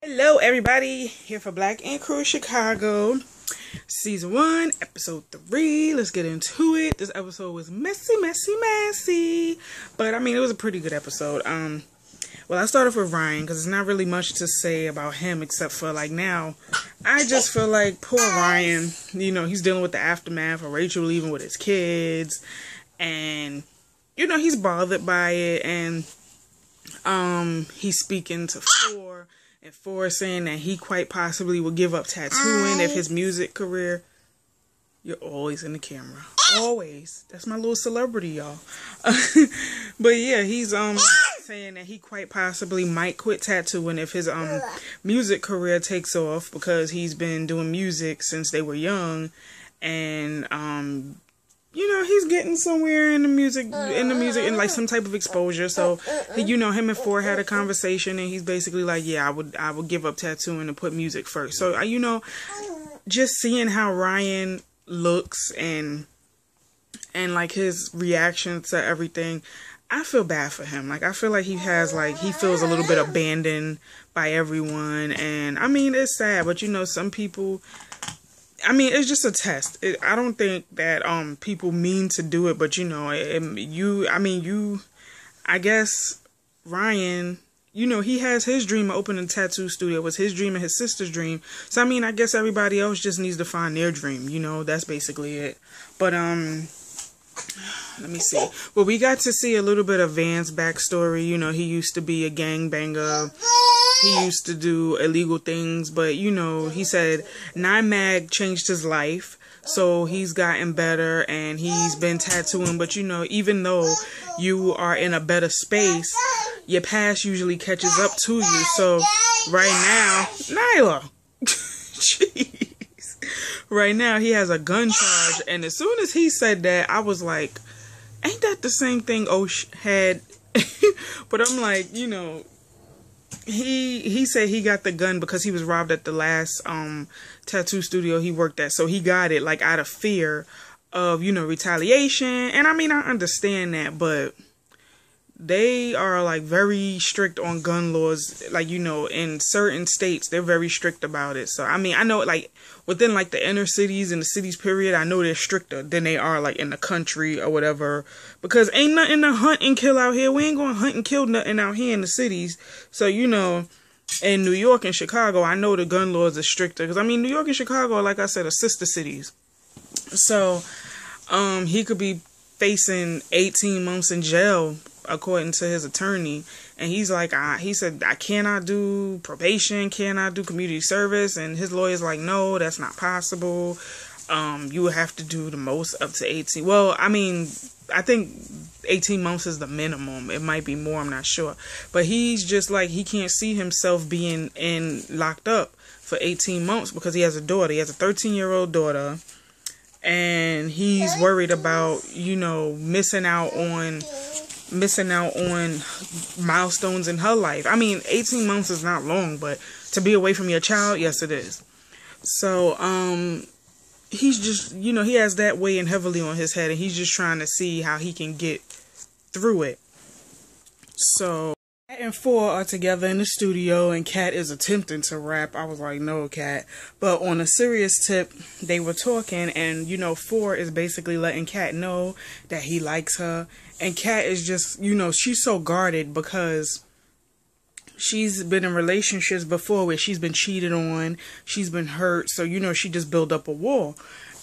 Hello everybody, here for Black and Crew Chicago, Season 1, Episode 3. Let's get into it. This episode was messy. But I mean, it was a pretty good episode. Well, I started with Ryan, because there's not really much to say about him, except for, like, now, I just feel like poor Ryan, you know, he's dealing with the aftermath of Rachel leaving with his kids, and, you know, he's bothered by it, and, he's speaking to Phor. And Phor saying that he quite possibly will give up tattooing if his music career... You're always in the camera. Always. That's my little celebrity, y'all. But yeah, he's saying that he quite possibly might quit tattooing if his music career takes off, because he's been doing music since they were young, and you know, he's getting somewhere in the music and like some type of exposure. So, you know, him and Phor had a conversation, and he's basically like, yeah, I would give up tattooing and put music first. So, you know, just seeing how Ryan looks and like his reaction to everything, I feel bad for him. Like, I feel like he feels a little bit abandoned by everyone. And I mean, it's sad, but you know, some people, I mean, it's just a test. I don't think that people mean to do it, but you know, I guess Ryan, you know, he has his dream of opening a tattoo studio. It was his dream and his sister's dream. So I mean, I guess everybody else just needs to find their dream. You know, that's basically it. But let me see. Well, we got to see a little bit of Van's backstory. You know, he used to be a gangbanger. He used to do illegal things, but, you know, he said 9 Mag changed his life, so he's gotten better, and he's been tattooing, but, you know, even though you are in a better space, your past usually catches up to you. So, right now, Nyla, jeez, right now, he has a gun charge, and as soon as he said that, I was like, ain't that the same thing Osh had? But I'm like, you know, he said he got the gun because he was robbed at the last tattoo studio he worked at. So he got it like out of fear of, you know, retaliation. And I mean, I understand that, but they are like very strict on gun laws. Like, you know, in certain states, they're very strict about it. So, I mean, I know like within like the inner cities and the cities period, I know they're stricter than they are like in the country or whatever. Because ain't nothing to hunt and kill out here. We ain't going to hunt and kill nothing out here in the cities. So, you know, in New York and Chicago, I know the gun laws are stricter. Because, I mean, New York and Chicago, like I said, are sister cities. So, he could be facing 18 months in jail, according to his attorney. And he's like, he said, I cannot do probation, cannot do community service. And his lawyer's like, no, that's not possible. You would have to do the most up to 18. Well, I mean, I think 18 months is the minimum. It might be more, I'm not sure. But he's just like, he can't see himself being locked up for 18 months because he has a daughter. He has a 13-year-old daughter. And he's worried about, you know, missing out on milestones in her life. I mean, 18 months is not long, but to be away from your child, yes, it is. So, he's just, you know, he has that weighing heavily on his head, and he's just trying to see how he can get through it. So, Kat and Phor are together in the studio, and Kat is attempting to rap. I was like, no, Kat. But on a serious tip, they were talking, and, you know, Phor is basically letting Kat know that he likes her. And Kat is just, you know, she's so guarded because she's been in relationships before where she's been cheated on, she's been hurt, so, you know, she just built up a wall.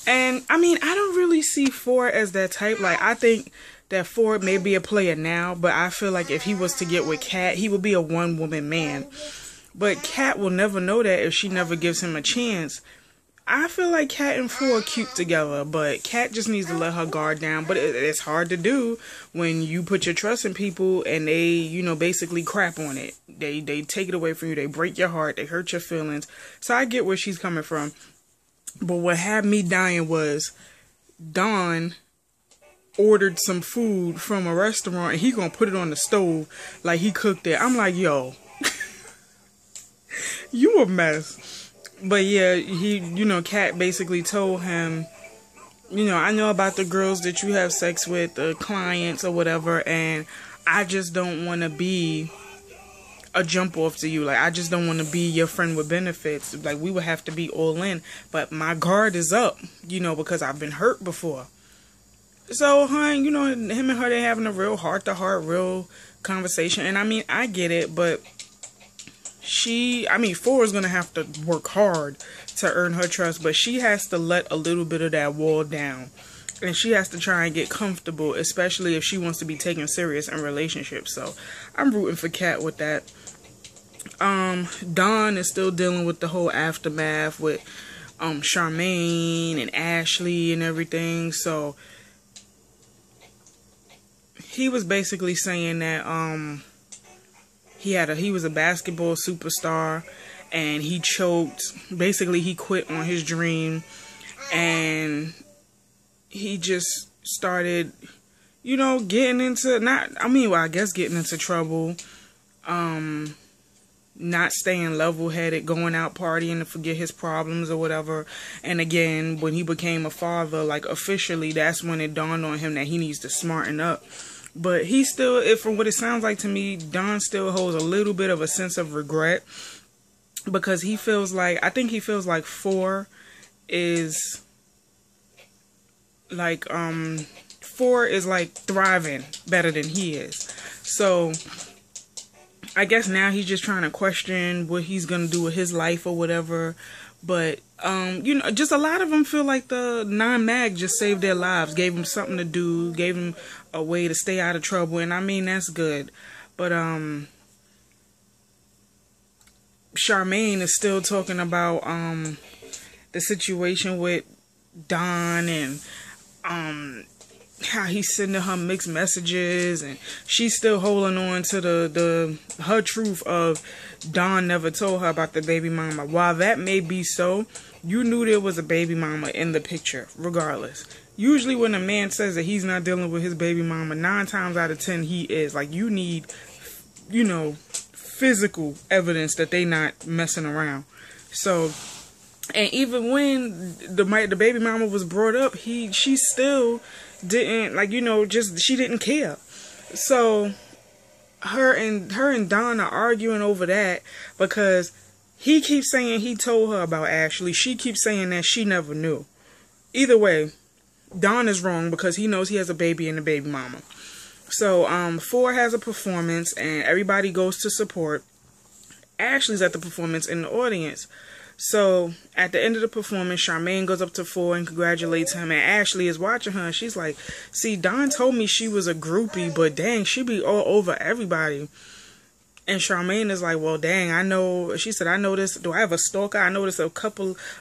And, I mean, I don't really see Phor as that type. Like, I think that Phor may be a player now, but I feel like if he was to get with Kat, he would be a one-woman man. But Kat will never know that if she never gives him a chance. I feel like Kat and Phor are cute together, but Kat just needs to let her guard down. But it's hard to do when you put your trust in people and they, you know, basically crap on it. They take it away from you. They break your heart. They hurt your feelings. So I get where she's coming from. But what had me dying was Don ordered some food from a restaurant and he gonna put it on the stove like he cooked it. I'm like, yo, you a mess. But yeah, you know, Kat basically told him, you know, I know about the girls that you have sex with, the clients or whatever, and I just don't want to be a jump off to you. Like, I just don't want to be your friend with benefits. Like, we would have to be all in. But my guard is up, you know, because I've been hurt before. So, hon, you know, him and her, they having a real heart-to-heart, real conversation. And, I mean, I get it, but Phor is going to have to work hard to earn her trust. But she has to let a little bit of that wall down. And she has to try and get comfortable, especially if she wants to be taken serious in relationships. So, I'm rooting for Kat with that. Don is still dealing with the whole aftermath with Charmaine and Ashley and everything. So, he was basically saying that he was a basketball superstar and he choked. Basically, he quit on his dream and he just started, you know, getting into getting into trouble. Not staying level-headed, going out partying to forget his problems or whatever. And again, when he became a father, like officially, that's when it dawned on him that he needs to smarten up. But he still, from what it sounds like to me, Don still holds a little bit of a sense of regret. Because I think he feels like Phor is like, thriving better than he is. So, I guess now he's just trying to question what he's going to do with his life or whatever. But, you know, just a lot of them feel like the non-mag just saved their lives. Gave them something to do. Gave them a way to stay out of trouble. And I mean, that's good. But, Charmaine is still talking about, the situation with Don and, how he's sending her mixed messages, and she's still holding on to her truth of Don never told her about the baby mama. While that may be so, you knew there was a baby mama in the picture, regardless. Usually when a man says that he's not dealing with his baby mama, 9 times out of 10 he is. Like, you need, you know, physical evidence that they not messing around. So, and even when the baby mama was brought up, she still didn't, like, you know, she didn't care. So her and Don are arguing over that because he keeps saying he told her about Ashley. She keeps saying that she never knew. Either way, Don is wrong because he knows he has a baby and a baby mama. So Phor has a performance and everybody goes to support. Ashley's at the performance in the audience. So, at the end of the performance, Charmaine goes up to Phor and congratulates him, and Ashley is watching her, and she's like, see, Don told me she was a groupie, but dang, she be all over everybody. And Charmaine is like, well, dang, I know, she said, I noticed, do I have a stalker? I noticed a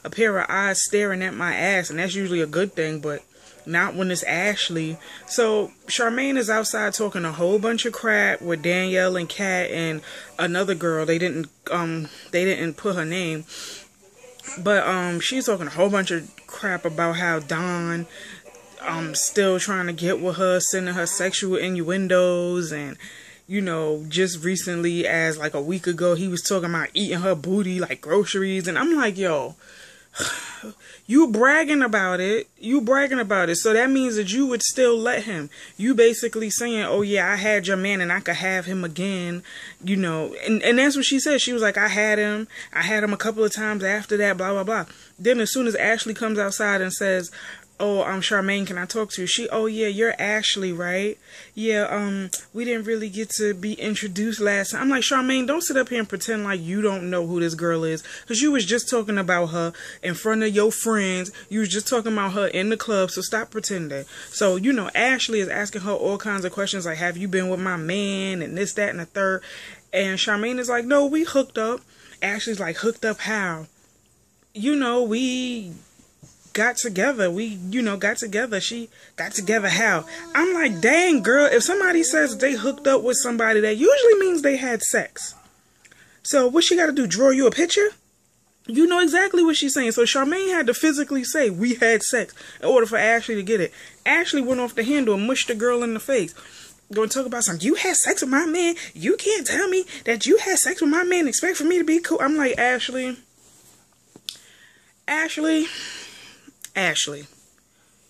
pair of eyes staring at my ass, and that's usually a good thing, but not when it's Ashley. So, Charmaine is outside talking a whole bunch of crap with Danielle and Kat and another girl. They didn't put her name. But she's talking a whole bunch of crap about how Don still trying to get with her, sending her sexual innuendos, and, you know, just recently, as like a week ago, he was talking about eating her booty like groceries, and I'm like, yo, you bragging about it. So that means that you would still let him. You basically saying, oh yeah, I had your man and I could have him again, you know. And that's what she said. She was like, I had him a couple of times after that, blah, blah, blah. Then as soon as Ashley comes outside and says, oh, Charmaine, can I talk to you? Oh, yeah, you're Ashley, right? Yeah, we didn't really get to be introduced last time. I'm like, Charmaine, don't sit up here and pretend like you don't know who this girl is. Because you was just talking about her in front of your friends. You was just talking about her in the club, so stop pretending. So, you know, Ashley is asking her all kinds of questions like, have you been with my man? And this, that, and the third. And Charmaine is like, no, we hooked up. Ashley's like, hooked up how? You know, we got together. She got together how? I'm like, dang, girl, if somebody says they hooked up with somebody, that usually means they had sex. So what she got to do, draw you a picture? You know exactly what she's saying. So Charmaine had to physically say, we had sex, in order for Ashley to get it. Ashley went off the handle and mushed the girl in the face. Going to talk about something. You had sex with my man. You can't tell me that you had sex with my man and expect for me to be cool. I'm like, Ashley,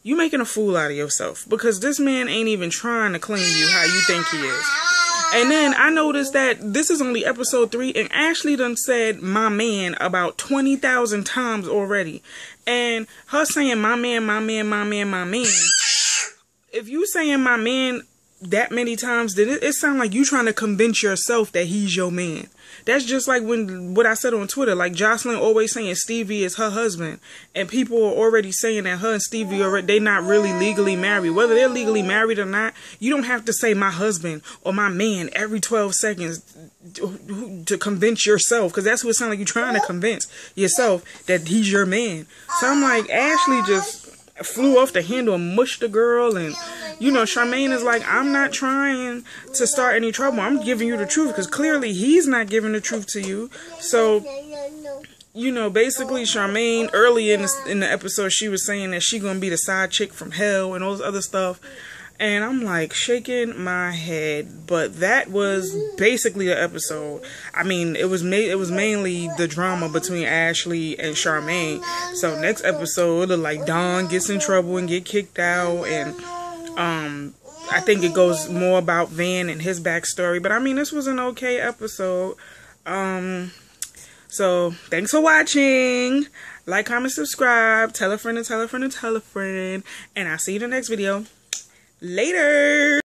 you making a fool out of yourself, because this man ain't even trying to claim you how you think he is. And then I noticed that this is only episode 3, and Ashley done said my man about 20,000 times already. And her saying my man, my man, my man, my man. If you saying my man that many times, then it sounds like you trying to convince yourself that he's your man. That's just like what I said on Twitter, like Jocelyn always saying Stevie is her husband, and people are already saying that her and Stevie they not really legally married. Whether they're legally married or not, you don't have to say my husband or my man every 12 seconds to convince yourself, because that's what it sounds like you're trying to convince yourself that he's your man. So I'm like, Ashley just flew off the handle and mushed the girl, and you know, Charmaine is like, I'm not trying to start any trouble. I'm giving you the truth, because clearly he's not giving the truth to you. So, you know, basically Charmaine, early in the episode, she was saying that she gonna be the side chick from hell and all this other stuff. And I'm like shaking my head, but that was basically the episode. I mean, it was mainly the drama between Ashley and Charmaine. So next episode, like Dawn gets in trouble and get kicked out, and I think it goes more about Van and his backstory. But I mean, this was an okay episode. So thanks for watching. Like, comment, subscribe, tell a friend and tell a friend and tell a friend, and I'll see you in the next video. Later.